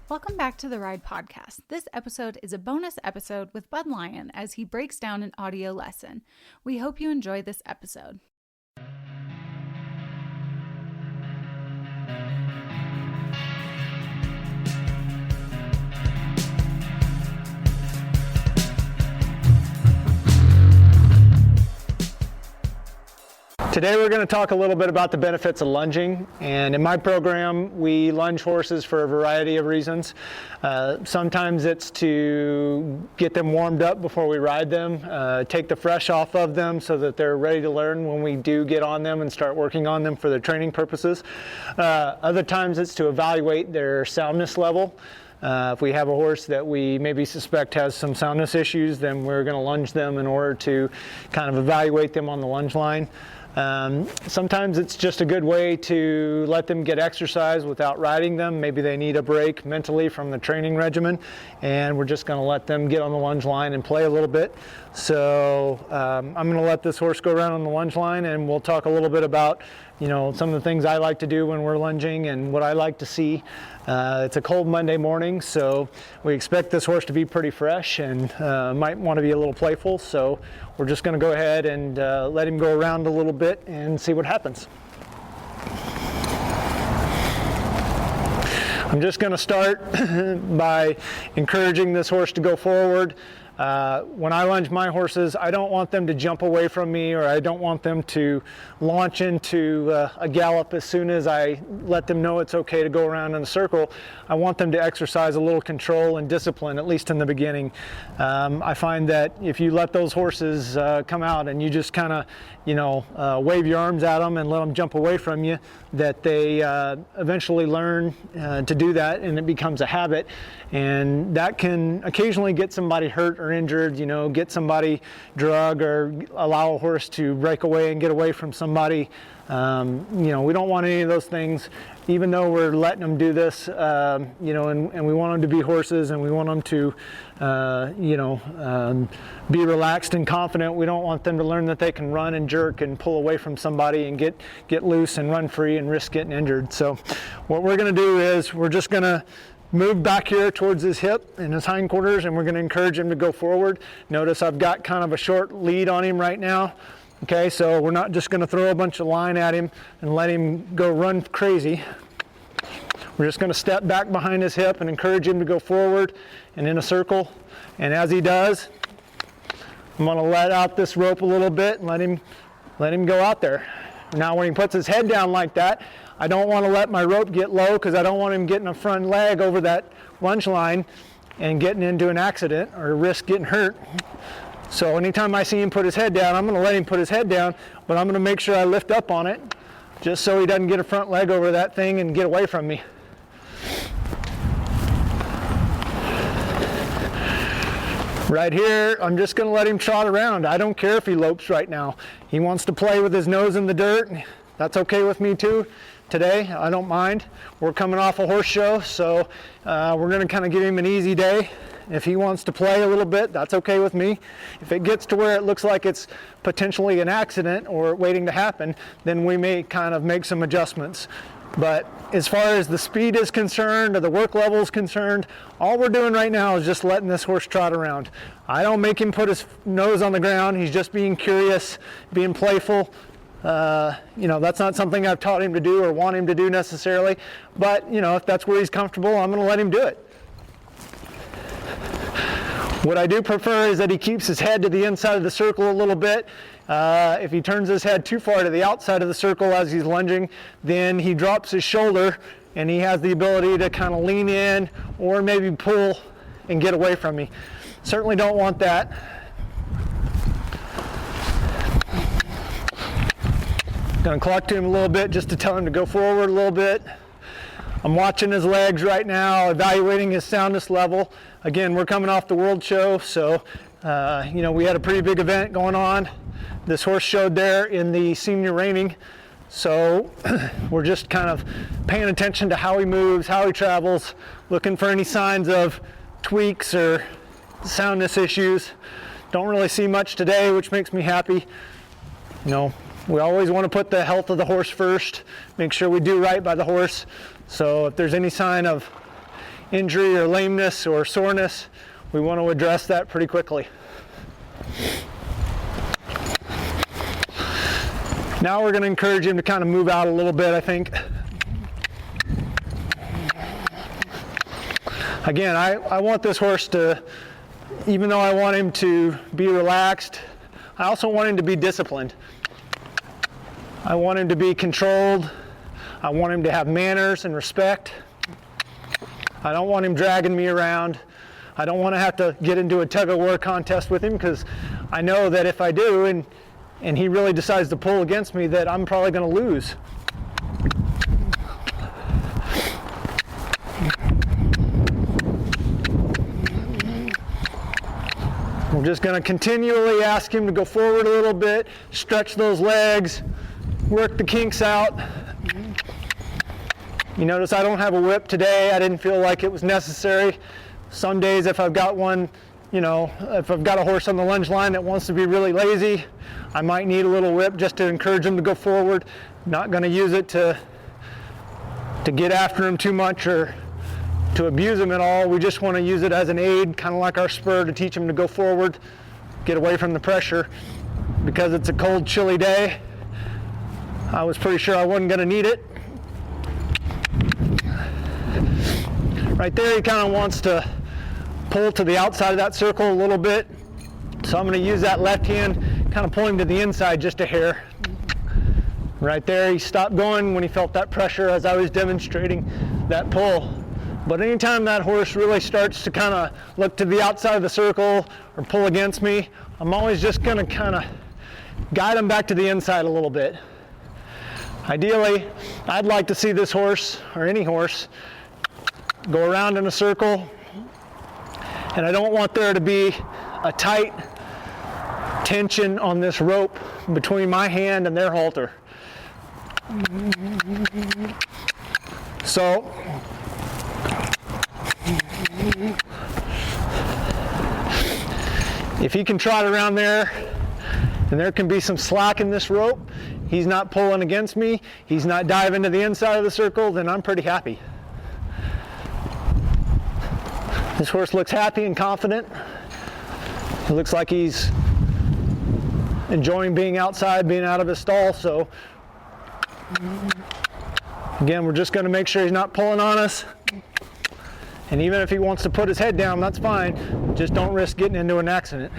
Welcome back to the Ride Podcast. This episode is a bonus episode with Bud Lyon as he breaks down an audio lesson. We hope you enjoy this episode. Today we're going to talk a little bit about the benefits of lunging, and in my program we lunge horses for a variety of reasons. Sometimes it's to get them warmed up before we ride them, take the fresh off of them so that they're ready to learn when we do get on them and start working on them for their training purposes. Other times it's to evaluate their soundness level. If we have a horse that we maybe suspect has some soundness issues, then we're going to lunge them in order to kind of evaluate them on the lunge line. Sometimes it's just a good way to let them get exercise without riding them. Maybe they need a break mentally from the training regimen, and we're just going to let them get on the lunge line and play a little bit. So I'm going to let this horse go around on the lunge line, and we'll talk a little bit about, some of the things I like to do when we're lunging and what I like to see. It's a cold Monday morning, so we expect this horse to be pretty fresh and might want to be a little playful. So we're just going to go ahead and let him go around a little bit and see what happens. I'm just going to start by encouraging this horse to go forward. When I lunge my horses, I don't want them to jump away from me, or I don't want them to launch into a gallop as soon as I let them know it's okay to go around in a circle. I want them to exercise a little control and discipline, at least in the beginning. I find that if you let those horses come out and you just kind of, wave your arms at them and let them jump away from you, that they eventually learn to do that, and it becomes a habit. And that can occasionally get somebody hurt or injured, get somebody drug, or allow a horse to break away and get away from somebody. We don't want any of those things, even though we're letting them do this, and we want them to be horses, and we want them to, be relaxed and confident. We don't want them to learn that they can run and jerk and pull away from somebody and get loose and run free and risk getting injured. So what we're going to do is we're just going to move back here towards his hip and his hindquarters, and we're going to encourage him to go forward. Notice I've got kind of a short lead on him right now. Okay, so we're not just going to throw a bunch of line at him and let him go run crazy. We're just going to step back behind his hip and encourage him to go forward and in a circle. And as he does, I'm going to let out this rope a little bit and let him go out there. Now when he puts his head down like that, I don't want to let my rope get low, because I don't want him getting a front leg over that lunge line and getting into an accident or risk getting hurt. So anytime I see him put his head down, I'm going to let him put his head down, but I'm going to make sure I lift up on it just so he doesn't get a front leg over that thing and get away from me. Right here, I'm just going to let him trot around. I don't care if he lopes right now. He wants to play with his nose in the dirt. That's okay with me too. Today, I don't mind. We're coming off a horse show, so we're going to kind of give him an easy day. If he wants to play a little bit, that's okay with me. If it gets to where it looks like it's potentially an accident or waiting to happen, then we may kind of make some adjustments. But as far as the speed is concerned, or the work level is concerned, all we're doing right now is just letting this horse trot around. I don't make him put his nose on the ground. He's just being curious, being playful. That's not something I've taught him to do or want him to do necessarily. But, if that's where he's comfortable, I'm going to let him do it. What I do prefer is that he keeps his head to the inside of the circle a little bit. If he turns his head too far to the outside of the circle as he's lunging, then he drops his shoulder and he has the ability to kind of lean in or maybe pull and get away from me. Certainly don't want that. Gonna cluck to him a little bit just to tell him to go forward a little bit. I'm watching his legs right now, evaluating his soundness level. Again, we're coming off the World Show, so we had a pretty big event going on. This horse showed there in the senior reining, so we're just kind of paying attention to how he moves, how he travels, looking for any signs of tweaks or soundness issues. Don't really see much today, which makes me happy. We always want to put the health of the horse first, make sure we do right by the horse. So if there's any sign of injury or lameness or soreness, we want to address that pretty quickly. Now we're going to encourage him to kind of move out a little bit, I think. Again, I want this horse to, even though I want him to be relaxed, I also want him to be disciplined. I want him to be controlled. I want him to have manners and respect. I don't want him dragging me around. I don't want to have to get into a tug-of-war contest with him, because I know that if I do and he really decides to pull against me, that I'm probably going to lose. We're just going to continually ask him to go forward a little bit, stretch those legs, work the kinks out. You notice I don't have a whip today. I didn't feel like it was necessary. Some days if I've got one, if I've got a horse on the lunge line that wants to be really lazy, I might need a little whip just to encourage him to go forward. Not going to use it to get after him too much or to abuse him at all. We just want to use it as an aid, kind of like our spur, to teach him to go forward, get away from the pressure. Because it's a cold, chilly day, I was pretty sure I wasn't going to need it. Right there, he kind of wants to pull to the outside of that circle a little bit. So I'm going to use that left hand, kind of pull him to the inside just a hair. Right there, he stopped going when he felt that pressure as I was demonstrating that pull. But anytime that horse really starts to kind of look to the outside of the circle or pull against me, I'm always just going to kind of guide him back to the inside a little bit. Ideally, I'd like to see this horse, or any horse, go around in a circle, and I don't want there to be a tight tension on this rope between my hand and their halter. So, if he can trot around there and there can be some slack in this rope, he's not pulling against me, he's not diving to the inside of the circle, then I'm pretty happy. This horse looks happy and confident. It looks like he's enjoying being outside, being out of his stall. So again, we're just going to make sure he's not pulling on us. And even if he wants to put his head down, that's fine. Just don't risk getting into an accident.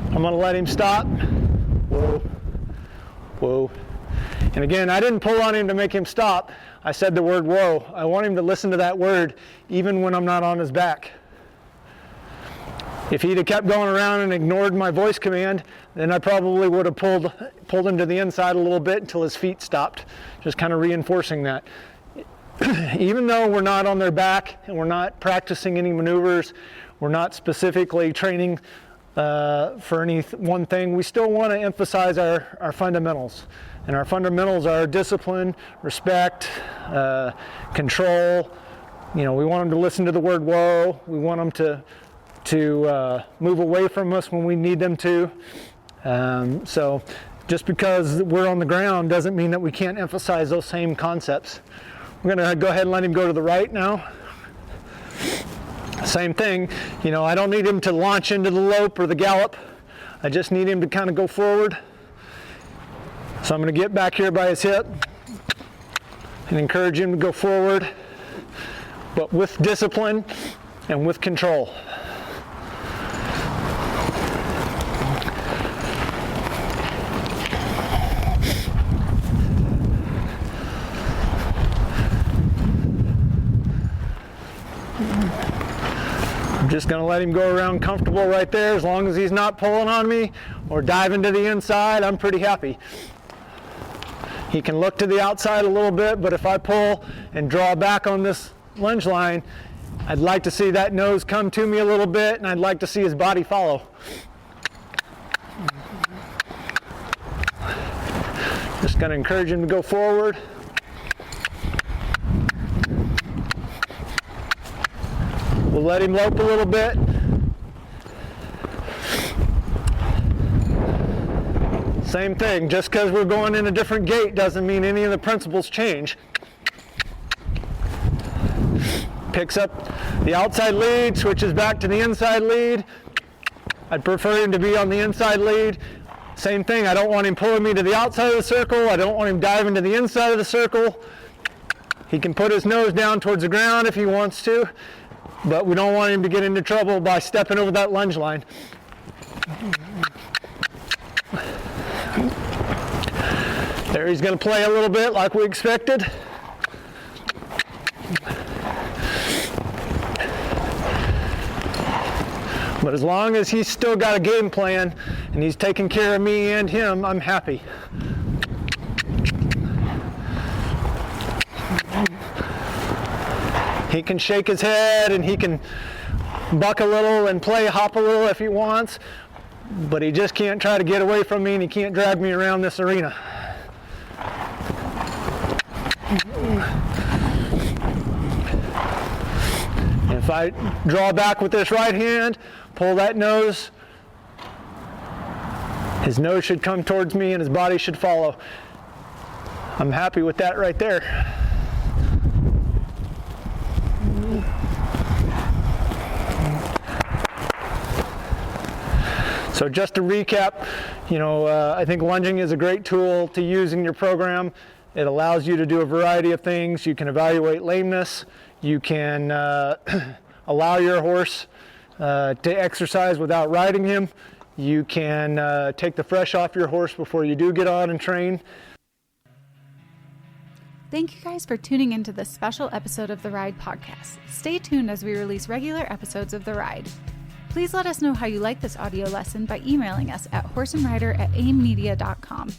I'm going to let him stop. Whoa. Whoa. And again, I didn't pull on him to make him stop. I said the word whoa. I want him to listen to that word even when I'm not on his back. If he'd have kept going around and ignored my voice command, then I probably would have pulled him to the inside a little bit until his feet stopped, just kind of reinforcing that. Even though we're not on their back and we're not practicing any maneuvers, we're not specifically training for any one thing, we still want to emphasize our fundamentals. And our fundamentals are discipline, respect, control. We want them to listen to the word whoa. We want them to move away from us when we need them to. So just because we're on the ground doesn't mean that we can't emphasize those same concepts. We're going to go ahead and let him go to the right now. Same thing, I don't need him to launch into the lope or the gallop. I just need him to kind of go forward. So I'm going to get back here by his hip and encourage him to go forward, but with discipline and with control. I'm just going to let him go around comfortable right there. As long as he's not pulling on me or diving to the inside, I'm pretty happy. He can look to the outside a little bit, but if I pull and draw back on this lunge line, I'd like to see that nose come to me a little bit, and I'd like to see his body follow. Just going to encourage him to go forward. We'll let him lope a little bit. Same thing, just because we're going in a different gait doesn't mean any of the principles change. picks up the outside lead, switches back to the inside lead. I'd prefer him to be on the inside lead. Same thing, I don't want him pulling me to the outside of the circle. I don't want him diving to the inside of the circle. He can put his nose down towards the ground if he wants to, but we don't want him to get into trouble by stepping over that lunge line. There, he's going to play a little bit like we expected. But as long as he's still got a game plan and he's taking care of me and him, I'm happy. He can shake his head and he can buck a little and play hop a little if he wants, but he just can't try to get away from me and he can't drag me around this arena. If I draw back with this right hand, pull that nose, his nose should come towards me and his body should follow. I'm happy with that right there. So just to recap, I think lunging is a great tool to use in your program. It allows you to do a variety of things. You can evaluate lameness. You can allow your horse to exercise without riding him. You can take the fresh off your horse before you do get on and train. Thank you guys for tuning into this special episode of The Ride podcast. Stay tuned as we release regular episodes of The Ride. Please let us know how you like this audio lesson by emailing us at horseandrider@aimmedia.com.